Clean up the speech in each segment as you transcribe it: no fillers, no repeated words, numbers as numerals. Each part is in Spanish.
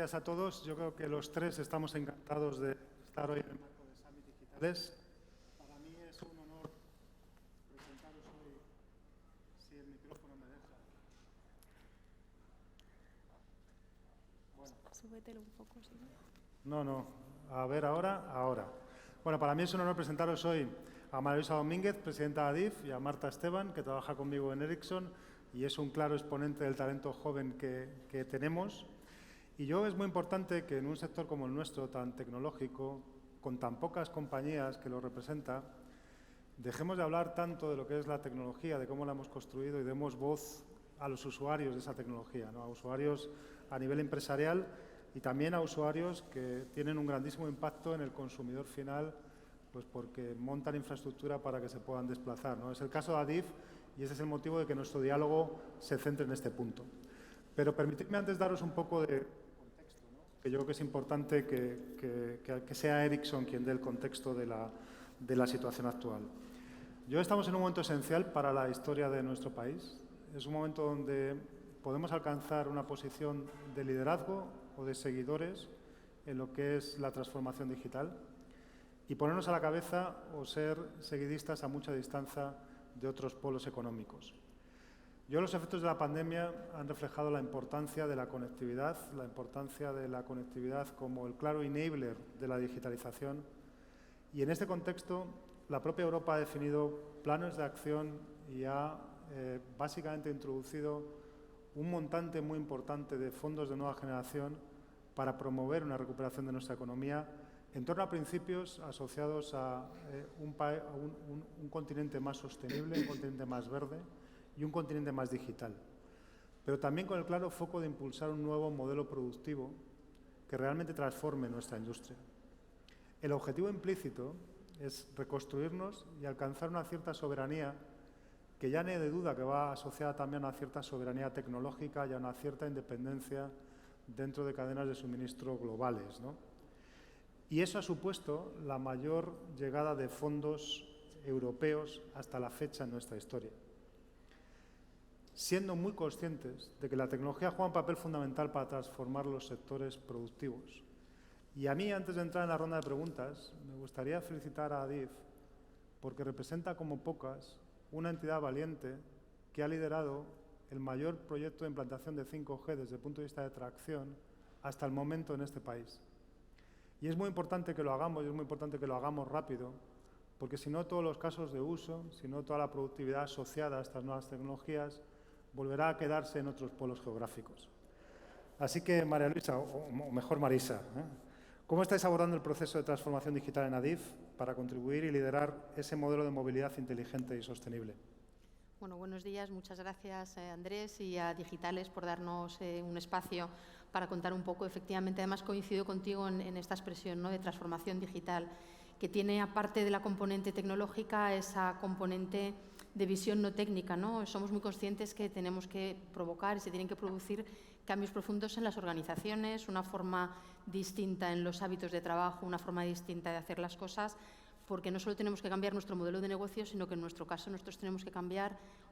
días a todos. Yo creo que los tres estamos encantados de estar hoy en el marco de Summit Digitales. Para mí es un honor presentaros hoy, si el micrófono me deja. Bueno. Súbetelo un poco, sí. No. A ver, ahora. Bueno, para mí es un honor presentaros hoy a María Luisa Domínguez, presidenta de ADIF, y a Marta Esteban, que trabaja conmigo en Ericsson y es un claro exponente del talento joven que tenemos. Y es muy importante que en un sector como el nuestro, tan tecnológico, con tan pocas compañías que lo representa, dejemos de hablar tanto de lo que es la tecnología, de cómo la hemos construido y demos voz a los usuarios de esa tecnología, ¿no? A usuarios a nivel empresarial y también a usuarios que tienen un grandísimo impacto en el consumidor final, pues porque montan infraestructura para que se puedan desplazar, ¿no? Es el caso de ADIF y ese es el motivo de que nuestro diálogo se centre en este punto. Pero permitidme antes daros un poco de contexto, ¿no? Que yo creo que es importante que sea Ericsson quien dé el contexto de la situación actual. Estamos en un momento esencial para la historia de nuestro país. Es un momento donde podemos alcanzar una posición de liderazgo o de seguidores en lo que es la transformación digital y ponernos a la cabeza o ser seguidistas a mucha distancia de otros polos económicos. Los efectos de la pandemia han reflejado la importancia de la conectividad como el claro enabler de la digitalización. Y en este contexto, la propia Europa ha definido planes de acción y ha básicamente introducido un montante muy importante de fondos de nueva generación para promover una recuperación de nuestra economía en torno a principios asociados a un continente más sostenible, un continente más verde y un continente más digital, pero también con el claro foco de impulsar un nuevo modelo productivo que realmente transforme nuestra industria. El objetivo implícito es reconstruirnos y alcanzar una cierta soberanía que ya no hay de duda que va asociada también a una cierta soberanía tecnológica y a una cierta independencia dentro de cadenas de suministro globales, ¿no? Y eso ha supuesto la mayor llegada de fondos europeos hasta la fecha en nuestra historia, siendo muy conscientes de que la tecnología juega un papel fundamental para transformar los sectores productivos. Y a mí, antes de entrar en la ronda de preguntas, me gustaría felicitar a ADIF porque representa como pocas una entidad valiente que ha liderado el mayor proyecto de implantación de 5G desde el punto de vista de tracción hasta el momento en este país. Y es muy importante que lo hagamos, y es muy importante que lo hagamos rápido, porque si no, todos los casos de uso, si no, toda la productividad asociada a estas nuevas tecnologías volverá a quedarse en otros polos geográficos. Así que, María Luisa, o mejor Marisa, ¿cómo estáis abordando el proceso de transformación digital en ADIF para contribuir y liderar ese modelo de movilidad inteligente y sostenible? Bueno, buenos días. Muchas gracias, Andrés, y a Digitales por darnos un espacio para contar un poco. Efectivamente, además coincido contigo en esta expresión, ¿no?, de transformación digital, que tiene, aparte de la componente tecnológica, esa componente de visión no técnica, ¿no? Somos muy conscientes que tenemos que provocar y se tienen que producir cambios profundos en las organizaciones, una forma distinta en los hábitos de trabajo, una forma distinta de hacer las cosas, porque no solo tenemos que cambiar nuestro modelo de negocio, sino que en nuestro caso nosotros tenemos que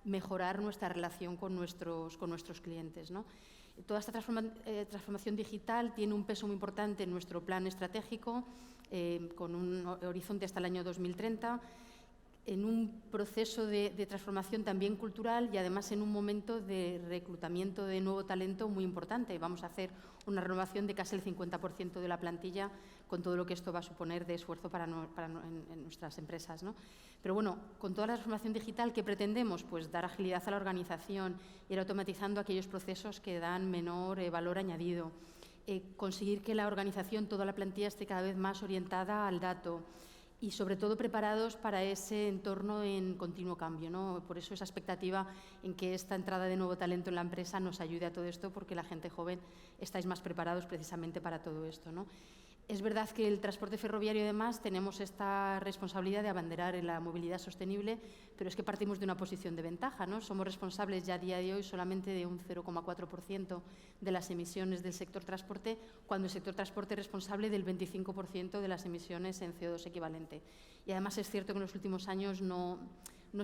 mejorar nuestra relación con nuestros clientes, ¿no? Toda esta transformación digital tiene un peso muy importante en nuestro plan estratégico, con un horizonte hasta el año 2030, en un proceso de transformación también cultural y además en un momento de reclutamiento de nuevo talento muy importante. Vamos a hacer una renovación de casi el 50% de la plantilla con todo lo que esto va a suponer de esfuerzo en nuestras empresas, ¿no? Pero bueno, con toda la transformación digital, ¿qué pretendemos? Pues dar agilidad a la organización, ir automatizando aquellos procesos que dan menor valor añadido, conseguir que la organización, toda la plantilla esté cada vez más orientada al dato, y sobre todo preparados para ese entorno en continuo cambio, ¿no? Por eso esa expectativa en que esta entrada de nuevo talento en la empresa nos ayude a todo esto, porque la gente joven estáis más preparados precisamente para todo esto, ¿no? Es verdad que el transporte ferroviario, además, tenemos esta responsabilidad de abanderar en la movilidad sostenible, pero es que partimos de una posición de ventaja, ¿no? Somos responsables ya a día de hoy solamente de un 0,4% de las emisiones del sector transporte, cuando el sector transporte es responsable del 25% de las emisiones en CO2 equivalente. Y además es cierto que en los últimos años no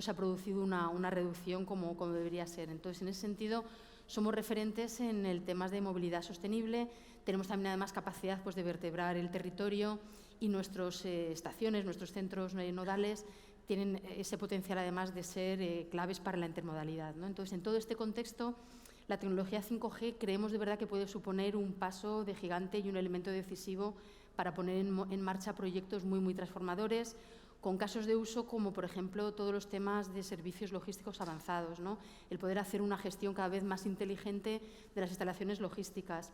se ha producido una reducción como debería ser. Entonces, en ese sentido, somos referentes en el tema de movilidad sostenible. Tenemos también además capacidad pues, de vertebrar el territorio y nuestras estaciones, nuestros centros nodales tienen ese potencial además de ser claves para la intermodalidad, ¿no? Entonces, en todo este contexto, la tecnología 5G creemos de verdad que puede suponer un paso de gigante y un elemento decisivo para poner en marcha proyectos muy transformadores, con casos de uso como, por ejemplo, todos los temas de servicios logísticos avanzados, ¿no? El poder hacer una gestión cada vez más inteligente de las instalaciones logísticas,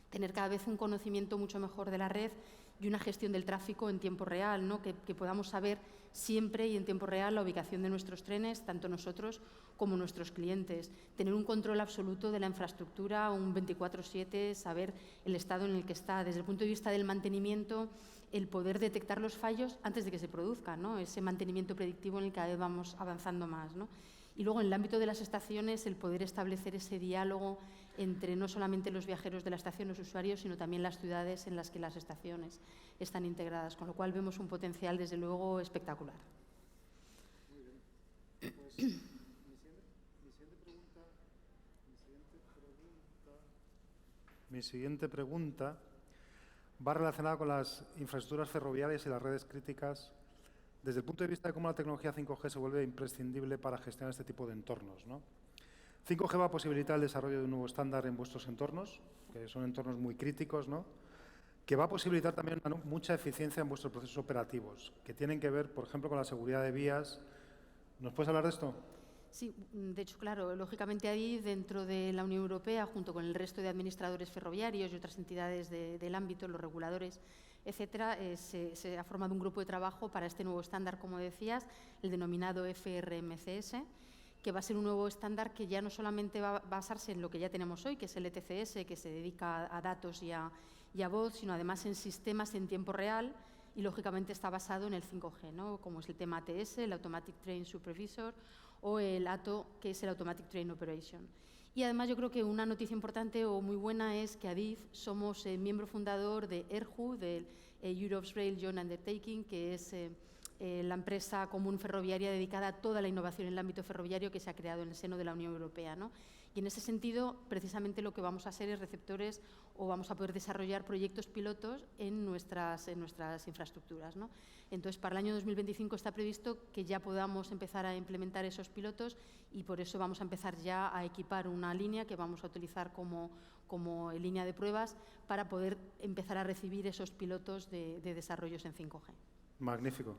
tener cada vez un conocimiento mucho mejor de la red y una gestión del tráfico en tiempo real, ¿no? Que podamos saber siempre y en tiempo real la ubicación de nuestros trenes, tanto nosotros como nuestros clientes. Tener un control absoluto de la infraestructura, un 24/7, saber el estado en el que está. Desde el punto de vista del mantenimiento, el poder detectar los fallos antes de que se produzcan, ¿no? Ese mantenimiento predictivo en el que cada vez vamos avanzando más, ¿no? Y luego, en el ámbito de las estaciones, el poder establecer ese diálogo entre no solamente los viajeros de la estación, los usuarios, sino también las ciudades en las que las estaciones están integradas, con lo cual vemos un potencial, desde luego, espectacular. Muy bien. Pues, mi siguiente pregunta va relacionada con las infraestructuras ferroviarias y las redes críticas desde el punto de vista de cómo la tecnología 5G se vuelve imprescindible para gestionar este tipo de entornos, ¿no? 5G va a posibilitar el desarrollo de un nuevo estándar en vuestros entornos, que son entornos muy críticos, ¿no? Que va a posibilitar también mucha eficiencia en vuestros procesos operativos, que tienen que ver, por ejemplo, con la seguridad de vías. ¿Nos puedes hablar de esto? Sí, de hecho, claro, lógicamente ahí, dentro de la Unión Europea, junto con el resto de administradores ferroviarios y otras entidades del ámbito, los reguladores, etcétera, se ha formado un grupo de trabajo para este nuevo estándar, como decías, el denominado FRMCS, que va a ser un nuevo estándar que ya no solamente va a basarse en lo que ya tenemos hoy, que es el ETCS, que se dedica a datos y a voz, sino además en sistemas en tiempo real, y lógicamente está basado en el 5G, ¿no? Como es el tema ATS, el Automatic Train Supervisor, o el ATO, que es el Automatic Train Operation. Y además yo creo que una noticia importante o muy buena es que ADIF somos miembro fundador de ERJU, del Europe's Rail Joint Undertaking, que es la empresa común ferroviaria dedicada a toda la innovación en el ámbito ferroviario que se ha creado en el seno de la Unión Europea, ¿no? Y en ese sentido, precisamente lo que vamos a hacer es receptores o vamos a poder desarrollar proyectos pilotos en nuestras infraestructuras, ¿no? Entonces, para el año 2025 está previsto que ya podamos empezar a implementar esos pilotos y por eso vamos a empezar ya a equipar una línea que vamos a utilizar como línea de pruebas para poder empezar a recibir esos pilotos de desarrollos en 5G. Magnífico.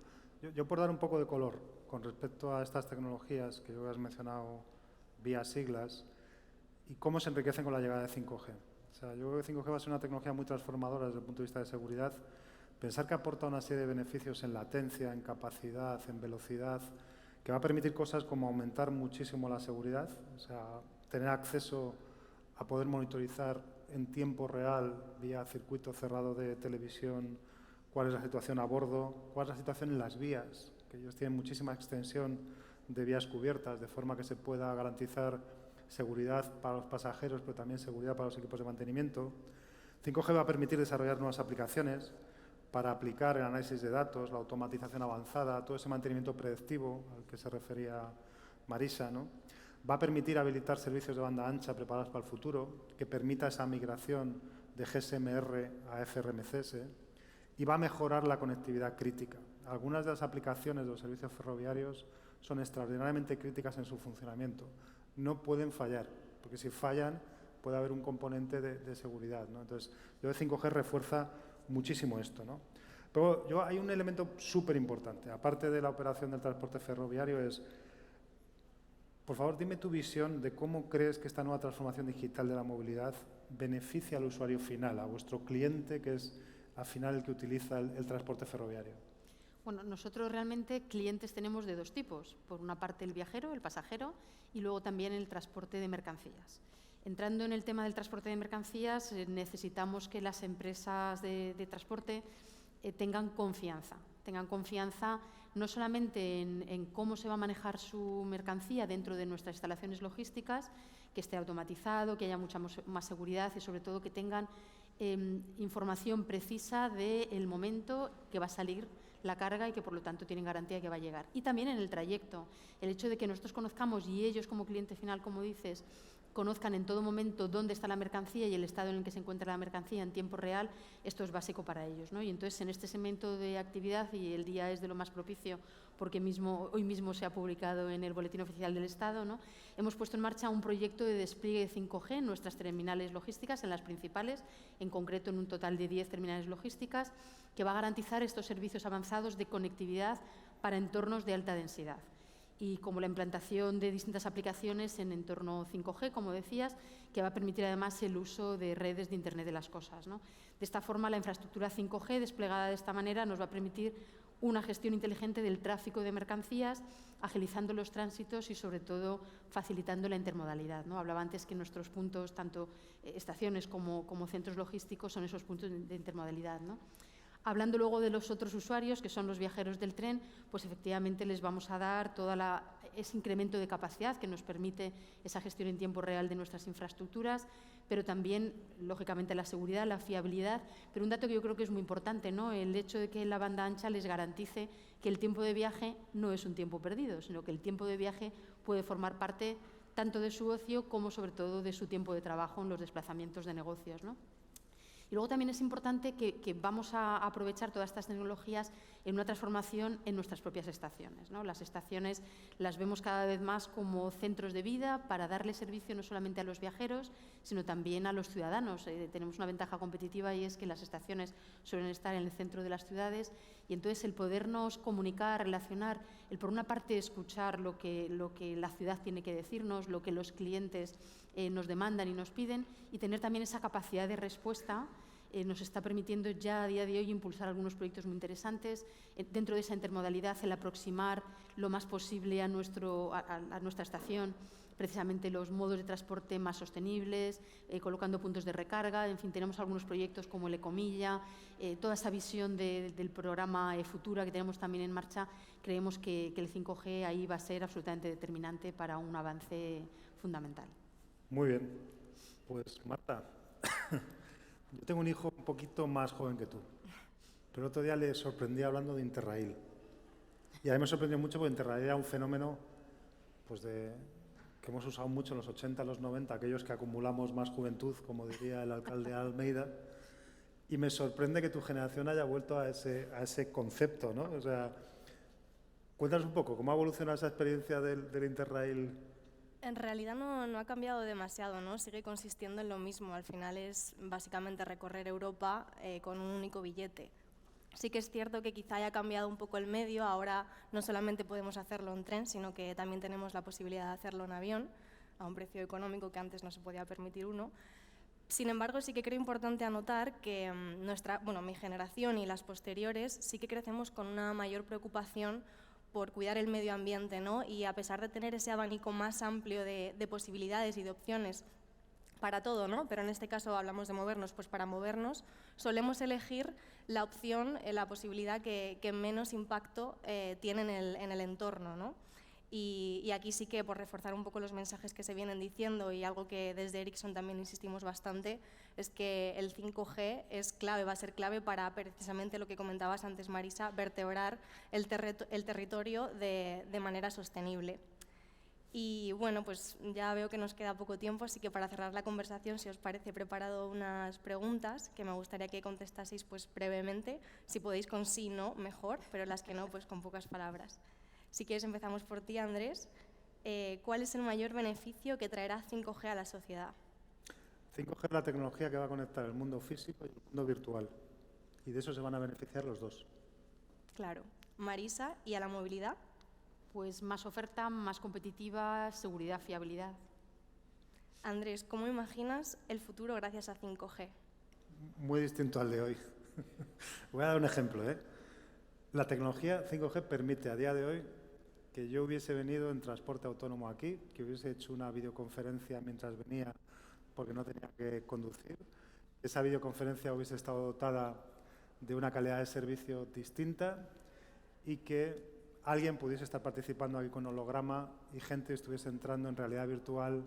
Yo por dar un poco de color con respecto a estas tecnologías que yo has mencionado vía siglas y cómo se enriquecen con la llegada de 5G. O sea, yo creo que 5G va a ser una tecnología muy transformadora desde el punto de vista de seguridad. Pensar que aporta una serie de beneficios en latencia, en capacidad, en velocidad, que va a permitir cosas como aumentar muchísimo la seguridad, o sea, tener acceso a poder monitorizar en tiempo real, vía circuito cerrado de televisión, cuál es la situación a bordo, cuál es la situación en las vías, que ellos tienen muchísima extensión de vías cubiertas, de forma que se pueda garantizar seguridad para los pasajeros, pero también seguridad para los equipos de mantenimiento. 5G va a permitir desarrollar nuevas aplicaciones para aplicar el análisis de datos, la automatización avanzada, todo ese mantenimiento predictivo al que se refería Marisa, ¿no? Va a permitir habilitar servicios de banda ancha preparados para el futuro, que permita esa migración de GSMR a FRMCS, y va a mejorar la conectividad crítica. Algunas de las aplicaciones de los servicios ferroviarios son extraordinariamente críticas en su funcionamiento. No pueden fallar, porque si fallan puede haber un componente de seguridad, ¿no? Entonces, yo de 5G refuerza muchísimo esto, ¿no? Pero hay un elemento súper importante, aparte de la operación del transporte ferroviario, es, por favor, dime tu visión de cómo crees que esta nueva transformación digital de la movilidad beneficia al usuario final, a vuestro cliente, que es al final el que utiliza el transporte ferroviario. Bueno, nosotros realmente clientes tenemos de dos tipos. Por una parte el viajero, el pasajero, y luego también el transporte de mercancías. Entrando en el tema del transporte de mercancías, necesitamos que las empresas de transporte tengan confianza no solamente en cómo se va a manejar su mercancía dentro de nuestras instalaciones logísticas, que esté automatizado, que haya mucha más seguridad y sobre todo que tengan información precisa del momento que va a salir la carga y que por lo tanto tienen garantía de que va a llegar. Y también en el trayecto, el hecho de que nosotros conozcamos y ellos como cliente final, como dices, conozcan en todo momento dónde está la mercancía y el estado en el que se encuentra la mercancía en tiempo real, esto es básico para ellos, ¿no? Y entonces, en este segmento de actividad, y el día es de lo más propicio porque hoy mismo se ha publicado en el Boletín Oficial del Estado, ¿no? Hemos puesto en marcha un proyecto de despliegue de 5G en nuestras terminales logísticas, en las principales, en concreto en un total de 10 terminales logísticas, que va a garantizar estos servicios avanzados de conectividad para entornos de alta densidad. Y como la implantación de distintas aplicaciones en entorno 5G, como decías, que va a permitir además el uso de redes de Internet de las cosas, ¿no? De esta forma, la infraestructura 5G desplegada de esta manera nos va a permitir una gestión inteligente del tráfico de mercancías, agilizando los tránsitos y, sobre todo, facilitando la intermodalidad, ¿no? Hablaba antes que nuestros puntos, tanto estaciones como centros logísticos, son esos puntos de intermodalidad, ¿no? Hablando luego de los otros usuarios, que son los viajeros del tren, pues efectivamente les vamos a dar ese incremento de capacidad que nos permite esa gestión en tiempo real de nuestras infraestructuras, pero también, lógicamente, la seguridad, la fiabilidad. Pero un dato que yo creo que es muy importante, ¿no? El hecho de que la banda ancha les garantice que el tiempo de viaje no es un tiempo perdido, sino que el tiempo de viaje puede formar parte tanto de su ocio como, sobre todo, de su tiempo de trabajo en los desplazamientos de negocios, ¿no? Y luego también es importante que vamos a aprovechar todas estas tecnologías en una transformación en nuestras propias estaciones, ¿no? Las estaciones las vemos cada vez más como centros de vida para darle servicio no solamente a los viajeros, sino también a los ciudadanos. Tenemos una ventaja competitiva y es que las estaciones suelen estar en el centro de las ciudades y entonces el podernos comunicar, relacionar, el por una parte escuchar lo que la ciudad tiene que decirnos, lo que los clientes nos demandan y nos piden, y tener también esa capacidad de respuesta nos está permitiendo ya a día de hoy impulsar algunos proyectos muy interesantes. Dentro de esa intermodalidad, el aproximar lo más posible a nuestra estación precisamente los modos de transporte más sostenibles, colocando puntos de recarga. En fin, tenemos algunos proyectos como el Ecomilla, toda esa visión del programa Futura que tenemos también en marcha. Creemos que el 5G ahí va a ser absolutamente determinante para un avance fundamental. Muy bien. Pues, Marta, yo tengo un hijo un poquito más joven que tú, pero el otro día le sorprendí hablando de Interrail. Y a mí me sorprendió mucho porque Interrail era un fenómeno pues que hemos usado mucho en los 80, los 90, aquellos que acumulamos más juventud, como diría el alcalde Almeida, y me sorprende que tu generación haya vuelto a ese concepto, ¿no? O sea, cuéntanos un poco, ¿cómo ha evolucionado esa experiencia del Interrail? En realidad no ha cambiado demasiado, ¿no? Sigue consistiendo en lo mismo. Al final es básicamente recorrer Europa con un único billete. Sí que es cierto que quizá haya cambiado un poco el medio. Ahora no solamente podemos hacerlo en tren, sino que también tenemos la posibilidad de hacerlo en avión a un precio económico que antes no se podía permitir uno. Sin embargo, sí que creo importante anotar que mi generación y las posteriores sí que crecemos con una mayor preocupación por cuidar el medio ambiente, ¿no? Y a pesar de tener ese abanico más amplio de posibilidades y de opciones para todo, ¿no? Pero en este caso hablamos de movernos, pues para movernos solemos elegir la opción, la posibilidad que menos impacto tiene en el entorno, ¿no? Y aquí sí que, por reforzar un poco los mensajes que se vienen diciendo, y algo que desde Ericsson también insistimos bastante, es que el 5G es clave, va a ser clave para precisamente lo que comentabas antes, Marisa, vertebrar el territorio de manera sostenible. Y bueno, pues ya veo que nos queda poco tiempo, así que para cerrar la conversación, si os parece, he preparado unas preguntas que me gustaría que contestaseis pues brevemente. Si podéis con sí, no, mejor, pero las que no, pues con pocas palabras. Si quieres, empezamos por ti, Andrés. ¿Cuál es el mayor beneficio que traerá 5G a la sociedad? 5G es la tecnología que va a conectar el mundo físico y el mundo virtual. Y de eso se van a beneficiar los dos. Claro. Marisa, ¿y a la movilidad? Pues más oferta, más competitiva, seguridad, fiabilidad. Andrés, ¿cómo imaginas el futuro gracias a 5G? Muy distinto al de hoy. Voy a dar un ejemplo, ¿eh? La tecnología 5G permite a día de hoy que yo hubiese venido en transporte autónomo aquí, que hubiese hecho una videoconferencia mientras venía porque no tenía que conducir. Esa videoconferencia hubiese estado dotada de una calidad de servicio distinta y que alguien pudiese estar participando aquí con holograma y gente estuviese entrando en realidad virtual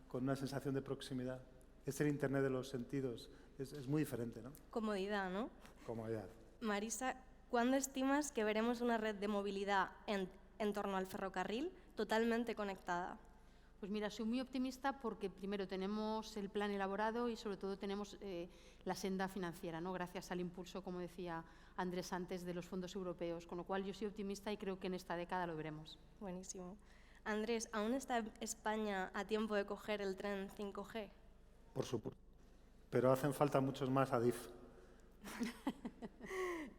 con una sensación de proximidad. Es el Internet de los sentidos. Es muy diferente, ¿no? Comodidad, ¿no? Comodidad. Marisa, ¿cuándo estimas que veremos una red de movilidad en torno al ferrocarril totalmente conectada? Pues mira, soy muy optimista porque primero tenemos el plan elaborado y sobre todo tenemos la senda financiera, ¿no? Gracias al impulso, como decía Andrés antes, de los fondos europeos, con lo cual yo soy optimista y creo que en esta década lo veremos. Buenísimo. Andrés, ¿aún está España a tiempo de coger el tren 5G? Por supuesto. Pero hacen falta muchos más ADIF.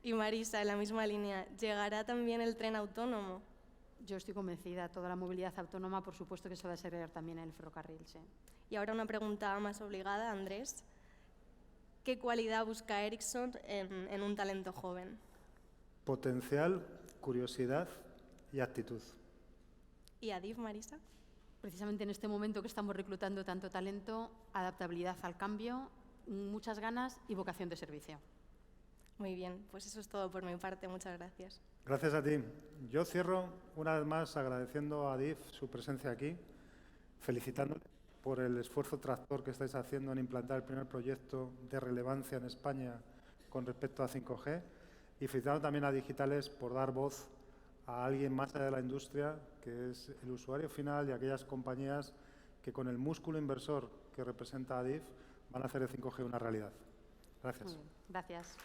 Y Marisa, en la misma línea, ¿llegará también el tren autónomo? Yo estoy convencida, toda la movilidad autónoma, por supuesto que se va a desarrollar también en el ferrocarril, sí. Y ahora una pregunta más obligada, Andrés. ¿Qué cualidad busca Ericsson en un talento joven? Potencial, curiosidad y actitud. ¿Y Adif, Marisa? Precisamente en este momento que estamos reclutando tanto talento, adaptabilidad al cambio, muchas ganas y vocación de servicio. Muy bien, pues eso es todo por mi parte. Muchas gracias. Gracias a ti. Yo cierro una vez más agradeciendo a ADIF su presencia aquí, felicitándole por el esfuerzo tractor que estáis haciendo en implantar el primer proyecto de relevancia en España con respecto a 5G y felicitando también a Digitales por dar voz a alguien más allá de la industria, que es el usuario final y aquellas compañías que con el músculo inversor que representa ADIF van a hacer el 5G una realidad. Gracias. Muy bien, gracias.